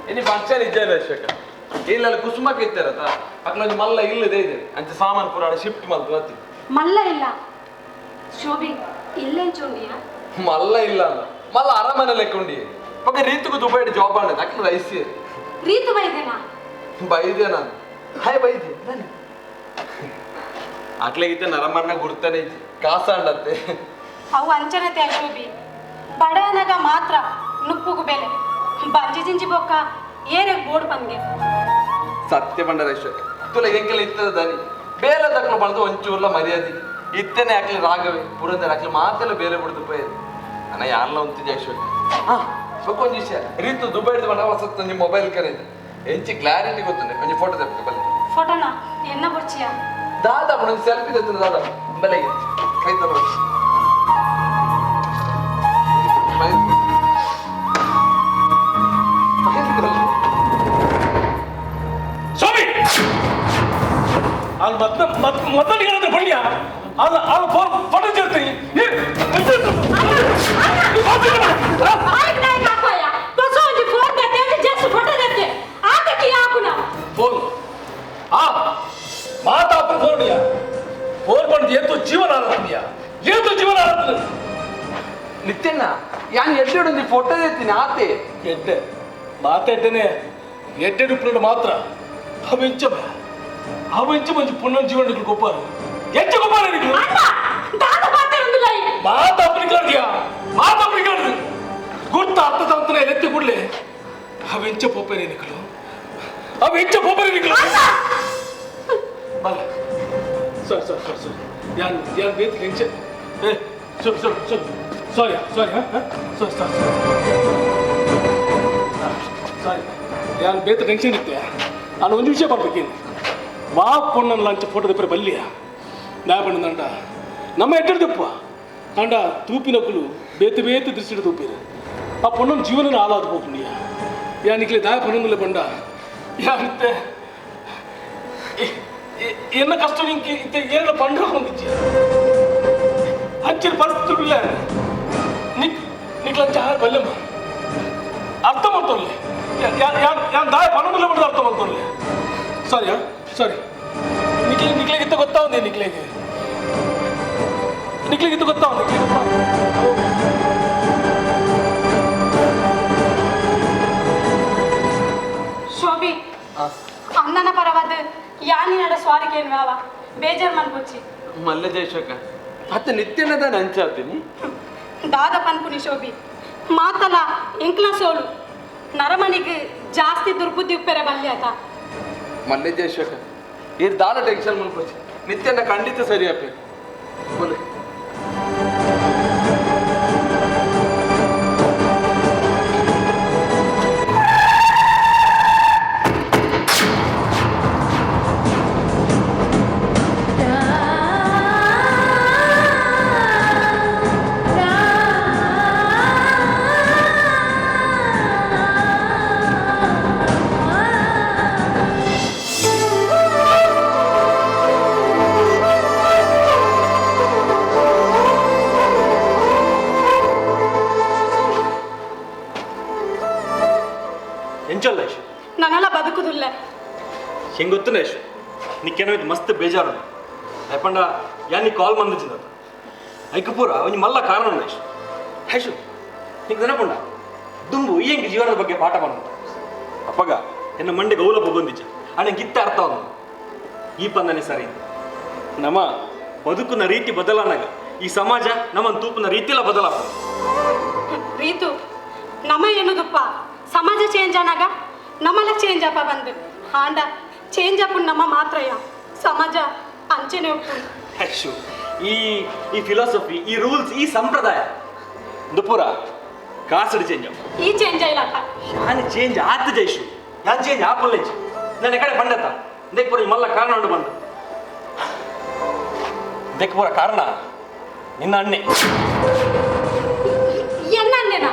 इनी फंक्शन इज्जाले अशोक इल्ल कुसुमಕ್ಕೆ ಇತ್ತಾರತ ಅಕ್ಲೊಂದು ಮಲ್ಲ ಇಲ್ಲದೆ ಇದೆ ಅಂಚ ಸಾಮಾನು ಪುರಾಣ ಶಿಫ್ಟ್ ಮಾಡ್ತು ಮಲ್ಲ ಇಲ್ಲ ಶೋಭಿ ಇಲ್ಲೇನ್ ಚೋಂಡಿಯಾ ಮಲ್ಲ ಇಲ್ಲ ಅಲ್ಲ ಮಲ್ಲ ಅರಮನೆ ಲೆಕ್ಕೊಂಡಿ ಪಕ್ಕ ರೀತುಗೂ ದುಬೈಡ್ ಜಾಬ್ ಆನೆ ಅಕ್ಲ ರೈಸಿ ರೀತು ಬೈದೇನಾ ಬೈದೇನಾ ಹಾಯ್ ಬೈದಿ ನಾನು ಅಕ್ಲೆಗಿದ್ದ ನರಮನ್ನ ಗುರ್ತಾನೆ ಇಜ್ಜಿ ಕಾಸಾಂಡತ್ತೆ ಅವು ಅಂಚನತೆ ಶೋಭಿ ಬಡನಗ ಮಾತ್ರ ನುಪ್ಪುಗು ಬೆಲೆ ಬಂಜಿ ಜಿಂಜಿ ಬೊಕ್ಕ ಏರೆಗ್ ಬೋರ್ಡ್ ಬಂದ್ಗೆ ಸತ್ಯ ಬಂಡರೇಶ್ವರ ತುಲ ಎಂಕೆಲ್ಲ ಇತ್ತದ ದನಿ ಬೇಲ ತಕ್ಲು ಬಂದು ಒಂಚೂರ್ಲ ಮರ್ಯಾದೆ ಇತ್ತನೆ ಹಾಕ್ಲಿ ರಾಗವೇ ಪುರಂದರ ಹಾಕ್ಲಿ ಮಾತೆಲ್ಲ ಬೇಲೆ ಬಿಡ್ದು ಪೋಯದು ಅಣ್ಣ ಯಾರಲ್ಲ ಒಂತಿದ್ದೆ ಐಶ್ವರ್ಯ ಹಾ ಒಂದು ವಿಷಯ ರೀತು ದುಬೈಡ್ದು ಬಂದ ಹೊಸತ್ತು ನಿಮ್ಮ ಮೊಬೈಲ್ ಕರೆದು ಎಂಚಿ ಕ್ಲಾರಿಟಿ ಗೊತ್ತುಂಡೆ ಒಂಜಿ ಫೋಟೋ ತೆಪ್ಪ ಬಲ್ಲೆ ಫೋಟೋನಾ ಎನ್ನ ಬುರ್ಚಿಯಾ ದಾದಾ ಒಂದು ಸೆಲ್ಫಿ ತೆತ್ತುಂಡು ದಾದಾ ಬಲೆಗೆ ಕೈ ತರೋ ಅಲ್ಲಿ ಮತ್ತೆ ಬಣ್ಣ ಅಲ್ಲಿ ಫೋಟೋ చేస్తాయి ಫೋನ್ ಮಾತಾಪ ಫೋನ್ ಬಂದು ಏತು ಜೀವನ ಆಡ್ತೀಯಾ ಏತು ಜೀವನ ಆಡ್ತೀನಿ ನಿತ್ಯಣ್ಣ ಯಾನ್ ಎಡ್ಡೆ ಫೋಟೋ ತೆತ್ತೀನಿ ಆತೆ ಎಡ್ಡೆ ಮಾತಾಡ್ತೇನೆ ಎಡ್ಡೆ ರುಪ್ಪಿನ ಮಾತ್ರ ಅವೆಂಚ ಮಂచి పుణ్యం జీవనికి గొప్పరు ఎంత గొప్పరు నీకు ಮಾತ ಅಪ್ಲಿಕರ್ದಿಯಾ ಮಾತ ಅಪ್ಲಿಕರ್ದು ಗುರ್ತ ಅರ್ಥ ಅಂತನೇ ಎತ್ತಿ ಕೂಡಲೇ ಅವೆಂಚ ಪೋಪೇನೆ ನಿಕಲು ಅವೆಂಚ ಪೋಪೇನೆ ನಿಕಲು ಬಲ್ಲ ಸರ್ ಯಾನ್ ಬೇತ್ ಲೆಂಚ ಏ ಸಾರಿ ಯಾನ್ ಬೇತ್ ಟೆನ್ಷನ್ ಇತ್ತೆ ನಾನು ಒಂದು ವಿಷಯ ಬರ್ಬೇಕೇನು మా పొన్న లంచ్ ఫోటో దగ్గర బల్లియా లేపండి ನಮ್ಮ ಎಡ್ಡಿರ್ದಪ್ಪ ಅಂಡ ತೂಪಿನಕ್ಕಲು ಬೇತು ದೃಷ್ಟಿ ತೂಪಿರು ಆ ಪೊಣ್ಣನ ಜೀವನ ಆಲಾದ ಹೋಗ್ಬಿಡಿಯಾ ಯಾನಿಕ್ಲೆ ದಾಯ ಪೊಣ್ಣಲ್ಲ ಬಂಡ ಯಾನಿತ್ತೆ என்ன கஷ்டம் நீங்க ஏன பண்றோம் வந்துச்சு அஞ்சல் ಪರಿಸ್ಥಿತಿ ಇಲ್ಲ ನಿಕ್ಲಂಚ ಬಲ್ಲಮ್ಮ ಅರ್ಥ ಮಾಡ್ತೋಲ್ಲ ಯಾನ್ ದಾಯ ಪೊಣ್ಣಲ್ಲ ಬಂದ ಅರ್ಥ ಮಾಡ್ತೋಲ್ಲ ಸಾರಿ ನಿಕ್ಲೆಗಿತ್ತು ಗೊತ್ತಾವಂದೆ ನಿಕ್ಲೆಗಿತ್ತು ಗೊತ್ತಾವಂದೆ ಶೋಭಿ ಅಣ್ಣನ ಪರವಾದ ಯಾನಿನಡ ಸ್ವಾರಿಕೇನು ವ್ಯಾವ ಬೇಜಾರ್ ಮನ್ಪುಚ್ಚಿ ಮಲ್ಲ ಜಯಶೋಕ ಮತ್ತೆ ನಿತ್ಯನದ ನಂಚಾತೀನಿ ದಾದ ಪನ್ಪುನಿ ಶೋಭಿ ಮಾತಲ ಎಂಕ್ಲ ಸೋಲು ನರಮನಿಗೆ ಜಾಸ್ತಿ ದುರ್ಬುದ್ಧಿ ಉಪ್ಪೆರೆ ಬಲ್ಲೆ ಆತ ಮಲ್ಲೆ ಜಯಶೋಕ ಇದು ದಾದ ಟೆನ್ಷನ್ ಮನ್ಪುಚ್ಚಿ ನಿತ್ಯನ ಖಂಡಿತ ಸರಿ ಅಪ್ಪೆ ಬೋಲೆ ಎಂಚಲ್ಲ ನನ್ನೆಲ್ಲ ಬದುಕುದಿಲ್ಲ ಹೆಂಗೆ ಗೊತ್ತನೇ ಯಶ್ ನೀಕೇನೋ ಇದು ಮಸ್ತ್ ಬೇಜಾರು ಅಯ್ಯಪ್ಪಂಡ ಯಾ ನೀ ಕಾಲ್ ಬಂದಿದ್ದ ಐಕಪೂರ ಒಂದು ಮಲ್ಲ ಕಾರಣ ಯಶ್ ಯಶು ನೀನು ನೆನಪುಂಡ ದುಂಬು ಈ ಹೆಂಗೆ ಜೀವನದ ಬಗ್ಗೆ ಪಾಠ ಬಂದ ಅಪ್ಪಗ ಎನ್ನ ಮಂಡೆ ಗೌಲಪ್ಪ ಬಂದಿಚ್ಚ ಅಣ್ಣ ಗಿತ್ತ ಅರ್ಥ ಅವನು ಈ ಪಂದನೆ ಸರಿ ನಮ್ಮ ಬದುಕಿನ ರೀತಿ ಬದಲಾನಾಗ ಈ ಸಮಾಜ ನಮ್ಮನ್ನು ತೂಪಿನ ರೀತಿಯೆಲ್ಲ ಬದಲಾಗ ರೀತು ನಮ್ಮ ಏನದಪ್ಪ ಸಮಾಜ ಚೇಂಜ್ ಆನಾಗ ನಮ್ಮಲ್ಲ ಚೇಂಜ್ ಅಪ್ಪ ಬಂದು ಆಂಡ ಚೇಂಜ್ ಅಪ್ಪ ನಮ್ಮ ಮಾತ್ರಯ್ಯ ಸಮಾಜ ಅಂಚೆನೆ ಉಪ್ಪು ಅಶ್ಶು ಈ ಫಿಲಾಸಫಿ ಈ ರೂಲ್ಸ್ ಈ ಸಂಪ್ರದಾಯ ದುಪುರ ಕಾಸಡಿ ಚೇಂಜ್ ಈ ಚೇಂಜ್ ಇಲ್ಲಪ್ಪ ಯಾನ್ ಚೇಂಜ್ ಆತ ಜೈಶು ಯಾನ್ ಚೇಂಜ್ ಆಪಲ್ಲ ನನ್ನ ಕಡೆ ಬಂಡತ ದೇಖ್ಪುರ ಈ ಮಲ್ಲ ಕಾರಣ ಉಂಡು ಬಂದು ದೇಖ್ಪುರ ಕಾರಣ ನಿನ್ನ ಅಣ್ಣೆ ಎನ್ನ ಅಣ್ಣೆನಾ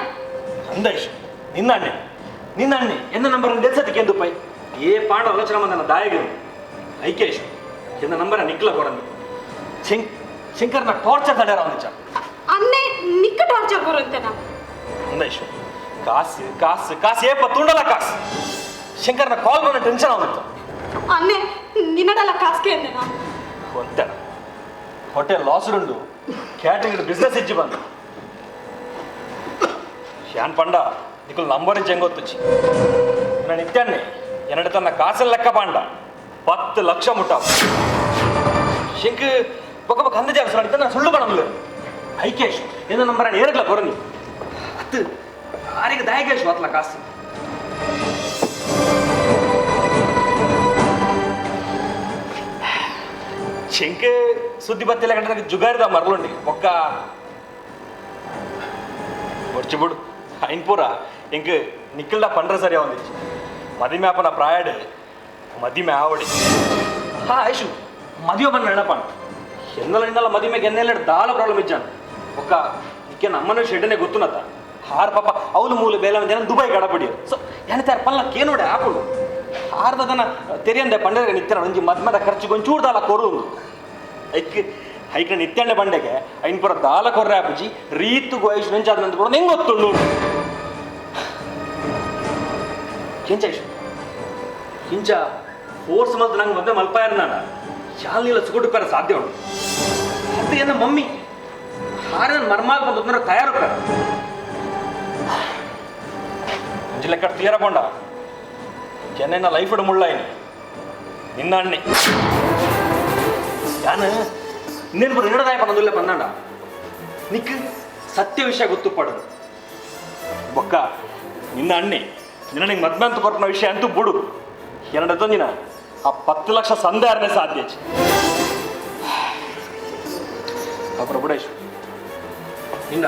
ಅಂದೈಶು ನಿನ್ನ ಅಣ್ಣೆ ಎನ್ನ ನಂಬರ್ ಡೆಲ್ಸತಿಗೆ ಎಂದು ಪೈ ಏ ಪಾಂಡ ಆಲೋಚನೆ ನನ್ನ ದಾಯಗಿರು ಐಕೇಶ್ ಎನ್ನ ನಂಬರ ನಿಕ್ಲ ಕೊಡಂದು ಶಂಕರ್ನ ಟಾರ್ಚರ್ ತಡ್ಯಾರ ಅವನಿಚ್ಚ ಅನ್ನೆ ನಿಕ್ಕ ಟಾರ್ಚರ್ ಬರುತ್ತೇನಾ ಅಂದೈಶು ಕಾಸು ಕಾಸು ಕಾಸು ಏಪ ತುಂಡಲ್ಲ ಕಾಸು ಶಂಕರ್ನ ಕಾಲ್ ಬಂದ ಟೆನ್ಷನ್ ಆಗುತ್ತೆ ಅನ್ನೆ ನಿನ್ನಡಲ್ಲ ಕಾಸ್ಗೆ ಅಂದೆನಾ ಹೊಂತೆ ಹೋಟೆಲ್ ಲಾಸ್ ಉಂಡು ಕ್ಯಾಟ್ರಿಂಗ್ ಬಿಸ್ನೆಸ್ ಇಜ್ಜಿ ಬಂದು ಶಾನ್ ಪಂಡ ನಿಕಲ್ ನಂಬರ್ ಇಜ್ಜಿ ಹೆಂಗೊತ್ತುಚ್ಚಿ ನಾನು ಇತ್ತನ್ನೆ ಎನ್ನಡ ತನ್ನ ಕಾಸಲ್ಲಿ ಲೆಕ್ಕ ಪಾಂಡ 10 ಲಕ್ಷ ಮುಟ್ಟಾವ ಶಂಕ್ ಪಕ್ಕ ಪಕ್ಕ ಅಂದ ಜಾಗ ಸುಳ್ಳು ನಾನು ಸುಳ್ಳು ಕಾಣಲು ಐಕೇಶ್ ಏನು ನಂಬರ್ ಏರಗ್ಲ ಕೊರನಿ ಅತ್ತು ಆರಿಗೆ ದಯಗೇಶ್ ಅತ್ಲ ಕಾಸು ಶಂಕ್ ಸುದ್ದಿ ಬತ್ತಿಲ್ಲ ಕಂಡ್ರೆ ಜುಗಾರಿದ ಮರಲುಂಡಿ ಒಕ್ಕ ಒರ್ಚಿ ಬಿಡು ಐನ್ಪೂರ ಎಂಕ್ ನಿಕ್ಕಲ್ಡ ಪಂಡ್ರ ಸರಿ ಒಂದಿಚ್ಚು ಮದಿಮೆ ಅಪ್ಪನ ಪ್ರಾಯಡ್ ಮದಿಮೆ ಆವಡಿ ಹಾ ಐಶು ಮದುವೆ ಬಂದು ನೆನಪಣ್ಣ ಎನ್ನಲ್ಲ ಮದಿಮೆಗೆ ಎನ್ನೆಲ್ಲ ದಾಳ ಪ್ರಾಬ್ಲಮ್ ಇಜ್ಜಾನ ಒಕ್ಕ ಇಕ್ಕೆ ನಮ್ಮನ ಶೆಡ್ಡನೆ ಗೊತ್ತುನತ್ತ ಹಾರ ಪಾಪ ಅವಳು ಮೂಲ ಬೇಲ ಜನ ದುಬೈ ಗಡಪಡಿ ಸೊ ಏನಿತ್ತಾರ ಪಲ್ಲಕ್ಕೆ ಏನೋಡೆ ಹಾಕೊಂಡು ಹಾರ್ದದನ ತೆರಿಯಂದೆ ಪಂಡಗೆ ನಿತ್ಯ ಒಂಜಿ ಮದ್ಮದ ಖರ್ಚಿಗೆ ಒಂಚೂರು ದಾಲ ಕೊರು ಐಕ್ ನಿತ್ಯಂಡೆ ಬಂಡೆಗೆ ಐನ್ಪುರ ದಾಲ ಕೊರ್ರೆ ಆಪುಜಿ ರೀತು ಗೋಯಿಶ್ ವೆಂಚಾದ ನಂತ ಕೂಡ ಹೆಂಗೆ ಗೊತ್ತುಂಡು ಕೆಂಚ ಹಿಂಚ ಫೋರ್ಸ್ ಮಲ್ತು ನಂಗೆ ಮದ್ದೆ ಮಲ್ಪಾಯರ್ ನಾನು ಶಾಲಿನಿಲ್ಲ ಸುಗುಡು ಪೇರ ಸಾಧ್ಯ ಉಂಟು ಅದು ಏನ ಮಮ್ಮಿ ಹಾರ ಮರ್ಮಾಲ್ ಬಂದ್ರೆ ತಯಾರು ಪೇರ ಲೆಕ್ಕ ತೀರ ಕೊಂಡ ಚೆನ್ನೈನ ಲೈಫ್ ಇಡು ಮುಳ್ಳ ಏನು ನಿನ್ನ ಅಣ್ಣೆ ಯಾನು ಇನ್ನೇನು ಬರ ಎರಡದಾಯ ಪನ್ನದುಲ್ಲೆ ಪಂದಾಂಡ ನಿಕ್ ಸತ್ಯ ವಿಷಯ ಗೊತ್ತು ಪಡದು ಬೊಕ್ಕ ನಿನ್ನ ಅಣ್ಣೆ ನಿನ್ನ ನಿಂಗೆ ಮದ್ಮೆ ಅಂತ ಬರ್ಪನ ವಿಷಯ ಅಂತೂ ಬಿಡು ಎರಡದ ನೀನ ಆ 10 ಲಕ್ಷ ಸಂದೇಹನೇ ಸಾಧ್ಯ ಅಪ್ರ ಬುಡೇಶ್ ನಿನ್ನ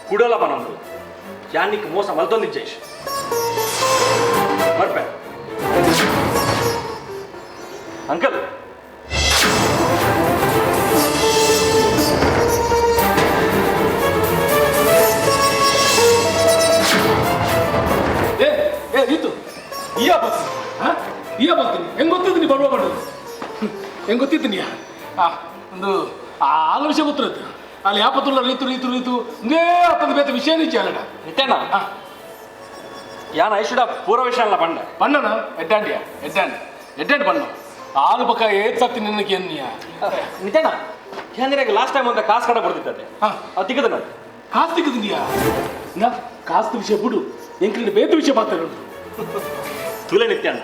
ಕುಡಲ ಪನಂದು ಯಾನಿಕ್ ಮೋಸ ಮಲ್ತೊಂದಿಜ್ಜೇಶ್ ಬರ್ಪೆ ಅಂಕಲ್ ರೀತು ಈ ಬರ್ತೀನಿ ಹೆಂಗೆ ಗೊತ್ತಿದ್ದೀನಿ ಬರುವ ಮಾಡೋದು ಹೆಂಗೆ ಗೊತ್ತಿದ್ದೀನಿ ಒಂದು ಆಲೋಚನೆ ಗೊತ್ತಿರುತ್ತೆ ಅಲ್ಲಿ ಯಾಪತ್ತುಲ್ಲ ರೀತು ಇಂದೇ ಅತ್ತೊಂದು ಬೇತ ವಿಷಯ ನಿಜ ಅಲ್ಲಡ ನಿತ್ಯಣ್ಣ ಯಾನ ಐಶುಡ ಪೂರ್ವ ವಿಷಯ ಅಲ್ಲ ಪಣ್ಣನ ಎಡ್ಡಾಂಡಿ ಪಣ್ಣ ಆಲು ಪಕ್ಕ ಏತ್ ಸತ್ತಿ ನಿನ್ನಕ್ಕೆ ಎನ್ನಿಯ ನಿತ್ಯಣ್ಣ ಏನಿರಾಗ ಲಾಸ್ಟ್ ಟೈಮ್ ಅಂತ ಕಾಸು ಕಡ ಬರ್ತಿದ್ದದೆ ಅದು ತಿಕ್ಕದ ಕಾಸು ತಿಕ್ಕದಿದ್ಯಾ ಕಾಸ್ತು ವಿಷಯ ಬಿಡು ಎಂಕ್ಲಿಂದ ಬೇತ ವಿಷಯ ಮಾತಾಡೋದು ತುಲೆ ನಿತ್ಯಣ್ಣ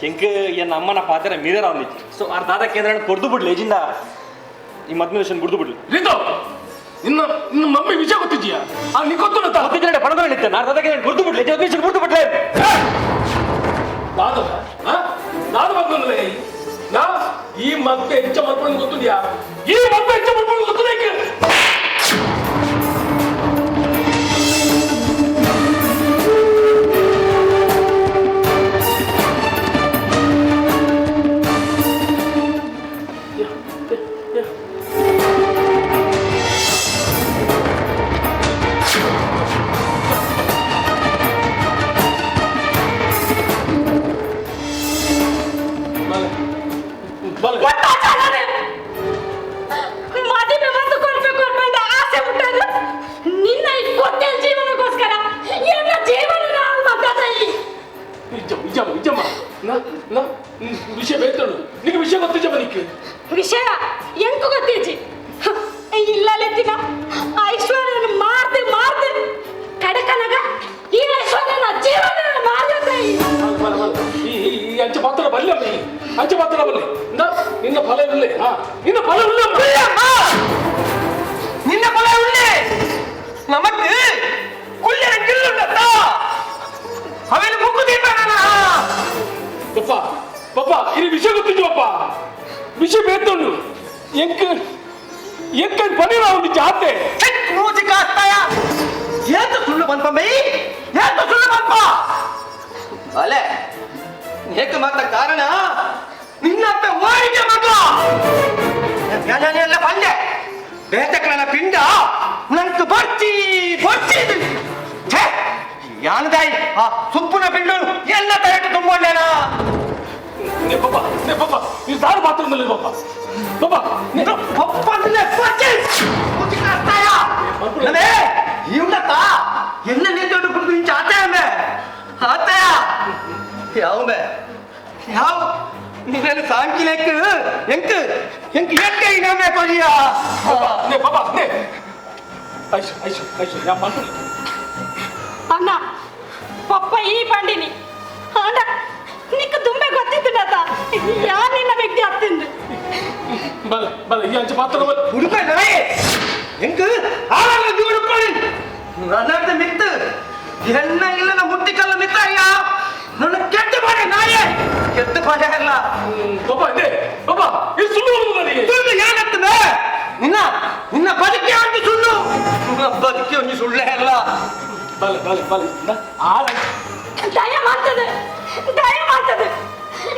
ಹೆಂಗೆ ಎನ್ನ ಅಮ್ಮನ ಪಾತ್ರ ಮೀರರ ಅವನಿತ್ತು ಸೊ ಆ ದಾದ ಕೇಂದ್ರ ಕೊಡ್ದು ಬಿಡ್ಲಿ ಏಜಿಂದ ಈ ಮದ್ಮೆ ವಿಷಯ ಬಿಡ್ದು ಬಿಡ್ಲಿ ರೀತು ಇನ್ನು ಮಮ್ಮಿ ವಿಷಯ ಗೊತ್ತಿದ್ಯಾ ನೀ ಗೊತ್ತಿಲ್ಲ ಪಣದ ನಿತ್ಯ ನಾ ದಾದ ಕೇಂದ್ರ ಕೊಡ್ದು ಬಿಡ್ಲಿ ವಿಷಯ ಬಿಡ್ದು ಬಿಡ್ಲೆ ನಾನು ಮಕ್ಕಳೇ ನಾ ಈ ಮತ್ತೆ ಹೆಚ್ಚ ಮಾಡ್ಕೊಂಡು ಗೊತ್ತಿದ್ಯಾ ಈ ಮತ್ತೆ ಹೆಚ್ಚ ಮಾಡ್ಕೊಂಡು ಗೊತ್ತಿಲ್ಲ ಮದುವೆ ಬಂದು ಕೊಡ್ಬೇಕು ಅಂತ ಆಸೆ ಹುಟ್ಟದು ನಿನ್ನ ಇಪ್ಪತ್ತೇ ಜೀವನಕ್ಕೋಸ್ಕರ ಎಲ್ಲ ಜೀವನ ಇಜ್ಜಮ್ಮ ವಿಷಯ ಬೇತಳು ನಿನಗೆ ವಿಷಯ ಗೊತ್ತಿಜ್ಜಮ್ಮ ನಿಕ್ಕೆ ವಿಷಯ ಎಂಕು ಗೊತ್ತಿಜ್ಜಿ ಇಲ್ಲಲೆತ್ತಿನ ಐಶ್ವರ್ಯನ ಮಾರ್ದೆ ಕಡಕನಗ ಈ ಐಶ್ವರ್ಯನ ಜೀವನ ಮಾರ್ದೆ ಈ ಅಂಚೆ ಮಾತ್ರ ಬಲ್ಲ ಅಂಚೆ ಮಾತ್ರ ಬಲ್ಲಿ ನಿನ್ನ ಫಲ ಇಲ್ಲೇ ನಿನ್ನ ಫಲ ನಿನ್ನ ಫಲ ಉಳ್ಳೆ ನಮಕ್ ಕುಳ್ಳೆರ ಗಿಲ್ಲುಂಡತ್ತ ಅವೆಲ್ಲ ಮುಕ್ಕುದಿಲ್ಲ ಪಪ್ಪ ಇದು ವಿಷಯ ಗೊತ್ತಿದ್ದು ಪಪ್ಪ ವಿಷಯ ಬೇತುಂಡು ಎಂಕ ಪನಿರ ಒಂದು ಜಾತೆ ಮೂಜಿ ಕಾಸ್ತಾಯ ಏತು ಸುಳ್ಳು ಬಂದ್ಪಮ್ಮಿ ಏತು ಸುಳ್ಳು ಬಂದ್ಪ ಅಲೆ ಏಕ ಮಾತ ಕಾರಣ ನಿನ್ನ ಅಪ್ಪ ಓರಿಗೆ ಮಗ ಎಲ್ಲ ಬಂದೆ ಬೇತಕನ ಪಿಂಡ ನನಗೆ ಬರ್ತಿ ಯಾನದಾಯಿ ಆ ಸುಪ್ಪುನ ಪಿಂಡು ಎಲ್ಲ ತರಟ್ಟು ತುಂಬೋಣೇನಾ ಪಪ್ಪ ನೀವು ದಾರು ಬಾತ್ರೂಮಲ್ಲಿ ಪಪ್ಪ ಇವನತ್ತ என்ன நேத்தோட கொடுத்து நீ ஆத்தாயமே ஆத்தாயா யாவுமே யாவ் ನೀನು ಸಾಂಕಿಲೆಕ್ಕೆ ಎಂಕ್ ಎಂಕ್ ಎಂಕ ಇನಾಮೆ ಕೊರಿಯಾ ನೇ ಬಾಬಾ ನೇ ಐಶು ಐಶು ಐಶು ಯಾ ಮಾತು ಅಣ್ಣ ಪಪ್ಪ ಈ ಬಂಡಿನಿ ಆಂಡ ನಿಕ್ಕ ತುಂಬೆ ಗೊತ್ತಿದ್ದದ ಯಾ ನಿನ್ನ ವ್ಯಕ್ತಿ ಹತ್ತಿಂದು ಬಲ ಬಲ ಈ ಅಂಚ ಪಾತ್ರ ಬಲ ಹುಡುಗ ನಾಯಿ ಎಂಕ್ ಆಳಲ್ಲ ಜೀವನಪ್ಪಳಿ ನನ್ನದ ಮಿತ್ತು ಎನ್ನ ಇಲ್ಲ ಮುಟ್ಟಿಕಲ್ಲ ಮಿತ್ತಯ್ಯ ನನ್ನ ಕೆಟ್ಟ ಬಾಡೆ ನಾಯಿ ಕೆಟ್ಟ ಬಾಡೆ ಅಲ್ಲ ಬಾಬಾ ನೇ ಬಾಬಾ ಈ ಸುಳ್ಳು ನನಗೆ ಸುಳ್ಳು ಏನಾಗ್ತದೆ ನಿನ್ನ ನಿನ್ನ ಬದುಕಿ ಅಂತ ಸುಳ್ಳು ಬದುಕಿ ಒಂದು ಸುಳ್ಳೇ ಅಲ್ಲ ಬಲ ಬಲ ಬಲ ಆಳ ದಯ ಮಾಡ್ತದೆ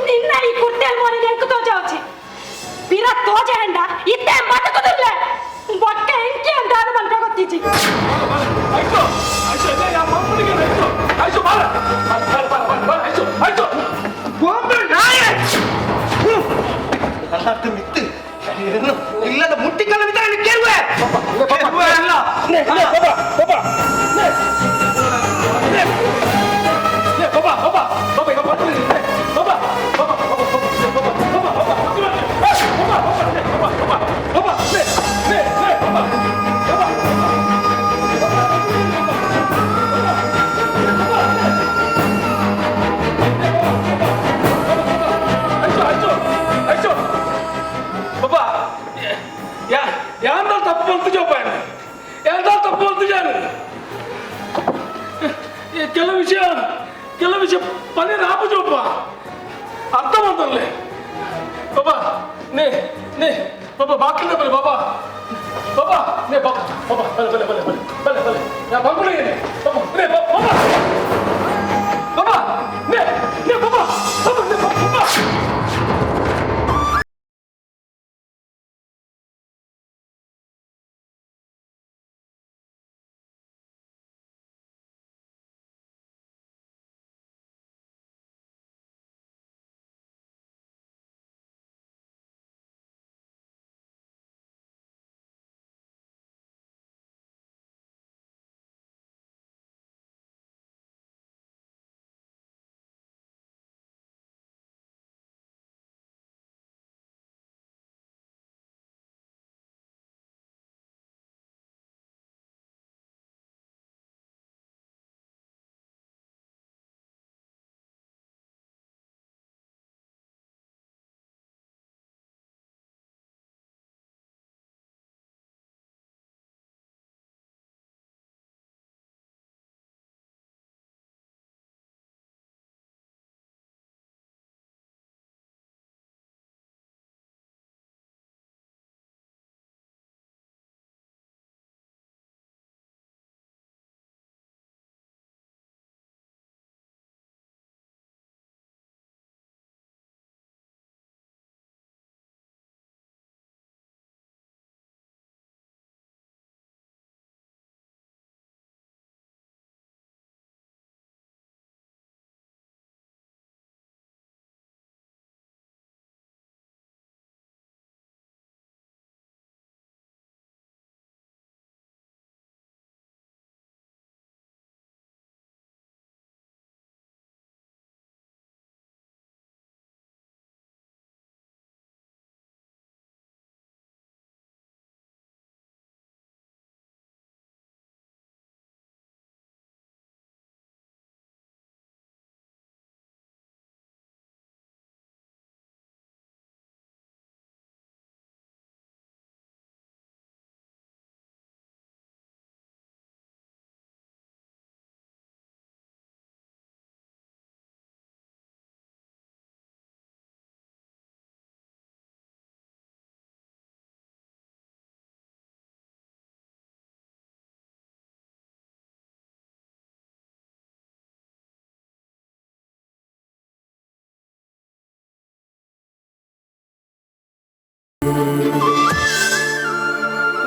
ನಿನ್ನ ಈ ಕುರ್ತೆಲ್ ಮೋನಿಗೆ ಎಂಕು ತೋಜಾವಚಿ ಬಿರ ತೋಜ ಹೆಂಡ ಇತ್ತೆ ಬದುಕುದಿಲ್ಲ ಒಕ್ಕ ಎಂಕಿ ಅಂತ ಅದು ಮಲ್ಕ ಗೊತ್ತಿಜಿ ಐಶು ಐಶು ಯಾ ಮಾಮುನಿಗೆ ಐಶು ಐಶು ಬಾಲ ಬಲ ಬಲ ಬಲ ಐಶು ಐಶು ಗೊಂಬೆ ನಾಯಿ ಅಲ್ಲದ ಮಿತ್ತು ಏನು ಇಲ್ಲದ ಮುಟ್ಟಿಕಲ್ಲ ಮಿತ್ತ ಕೇಳುವೆ ಕೇಳುವೆ ಅಲ್ಲ ಬಾಬಾ ಬಾಬಾ ನೇ ನೇ ಬಾಬಾ ಬಾಬಾ ಬಾಬಾ ಈಗ ಬರ್ತೀನಿ ಬಾಬಾ ಬಾಬಾ ಬಾಬಾ ಬಾಬಾ ಬಾಬಾ ಬಾಬಾ ನೇ ನೇ ನೇ ಬಾಬಾ ಬಾಬಾ ಬಾಬಾ ಯಾಂದ ತಪ್ಪು ಬಂತು ಜೋಪ ಯಾಂದ ತಪ್ಪು ಬಂತು ಜಾನು ಕೆಲವು ವಿಷಯ ಪನಿ ರಾಪು ಜೋಪ ಅರ್ಥ ಮಾಡ್ತಲ್ಲೇ ಬಾಬಾ ನೇ ನೇ ಬಾಬಾ ಬಾಕಿಂದ ಬಲೆ ಬಾಬಾ ಬಾಬಾ ನೇ ಬಾಬಾ ಬಾಬಾ ಬಲೆ ಬಲೆ ಬಲೆ ಬಲೆ ಬಲೆ ಬಲೆ ಯಾ ಬಾಗುಳಿಗೆ ಬಾಬಾ ನೇ ಬಾಬಾ ಬಾಬಾ ನೇ ನೇ ಬಾಬಾ ಬಾಬಾ ನೇ ಬಾಬಾ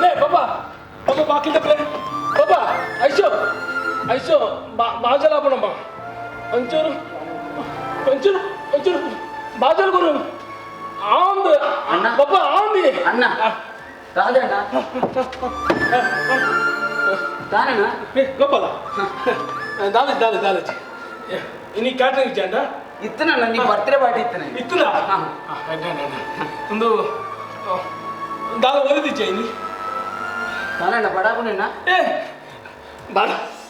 ನೇ ಬಾಬಾ ಬಾಬಾ ಬಾಕಿಂದ ಬಲೆ ಬಾಬಾ ಐಶು ಐಶು ಬಾಜಲ ಬಣಮ್ಮ ಒಂಚೂರು ಒಂಚೂರು ಒಂಚೂರು ಬಾಜಲ್ ಗುರು ಆಂದ್ ಅಣ್ಣ. ಬಾಬಾ ಆಂದಿ ಅಣ್ಣ ರಾಧಣ್ಣ ತಾನೇನ ಗೋಪಾಲ ದಾಲಜಿ ಇನಿ ಕ್ಯಾಟ್ರಿಂಗ್ ಇಚ್ಚಾಂಡ ಇತ್ತನ ನನಗೆ ಬರ್ತ್ಡೇ ಪಾರ್ಟಿ ಇತ್ತನೆ ಇತ್ತನ ಒಂದು ದಾಲ ಓದಿದ್ದಿಚ್ಚ ಇನಿ ತಾನೇನ ಬಡಾಪುನೇನ ಏ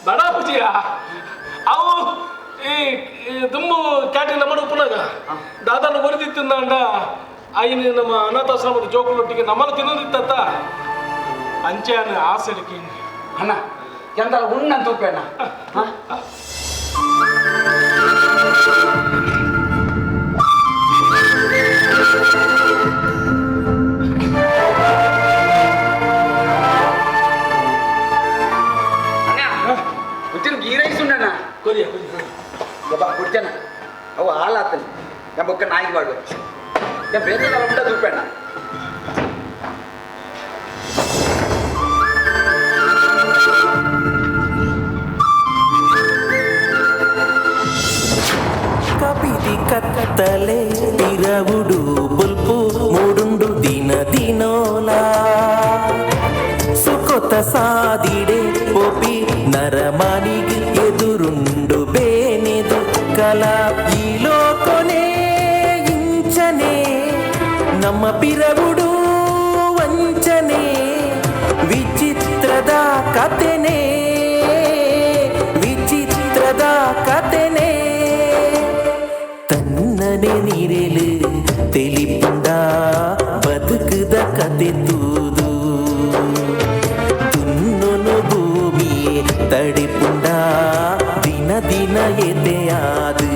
ಬಡಾಪುಜಿಯ ಅವು ಈ ತುಂಬ ಕ್ಯಾಟ್ರಿಂಗ್ ನಮ್ಮ ಉಪ್ಪನಾಗ ದಾದಾನ ಓದಿತ್ತು ಅಂಡ ಆಯ್ನ ನಮ್ಮ ಅನಾಥಾಶ್ರಮದ ಜೋಕುಲೊಟ್ಟಿಗೆ ನಮ್ಮನ್ನು ತಿನ್ನೋದಿತ್ತ ಅಂಚೆ ಅನ್ನ ಆಸೆಡಿಕೆ ಅಣ್ಣ ಎಂತಲ್ಲ ಉಣ್ಣಂತ ಉಪ್ಪೆ ಅಣ್ಣ ಹುಚ್ಚಿನ ಗೀ ರೈಸ್ ಉಂಡಣ್ಣ ಕೊರಿಯ ಬಾ ಕುಡ್ತೇನ ಅವು ಹಾಲಾತನ ಎಂಬಕ್ಕ ನಾಯಿ ಮಾಡುವ ಬೇಸದ ಉಂಡದು ಉಪ್ಪೆ ಅಣ್ಣ కపిది కత్తలే తిరవుడు బుల్పు మూడుండు దిన దినోలా సుకొత సాదిడే పొపి నరమానిగి ఎదురుండు బేనెదు కల ఈలో కొనే ఇంచనే ನಮ್ಮ ಪಿರವುಡು ವಂಚನೆ ವಿಚಿತ್ರದ ಕತೆನೆ ವಿಚಿತ್ರದ ಕತೆನೆ ತನ್ನನೆ ನೀರೆಲು ತೆಲಿಪುಂಡ ಬದುಕದ ಕತೆ ತೂದು ತುನ್ನೊನು ಭೂಮಿ ತಡಿಪುಂಡ ದಿನ ದಿನ ಎದೆಯಾದು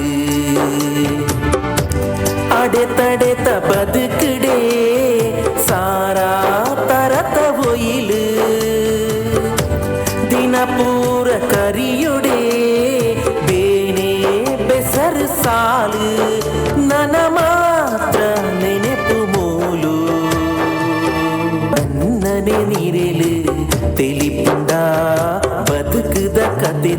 ಅಡೆತಡೆತ ಬದುಕಡೆ ಸಾರಾ ತರತ ಒಯಿಲು ದಿನ ಪೂರ ಕರಿಯುಡೆ ಬೇನೆ ಬೆಸರು ಸಾಲು ನನ ಮಾತ್ರ ನೆನೆಪು ಮೂಲು ನನ್ನನೆ ನೀರೆಲು ತೆಲಿಪುಂಡ ಬದುಕದ ಕತೆ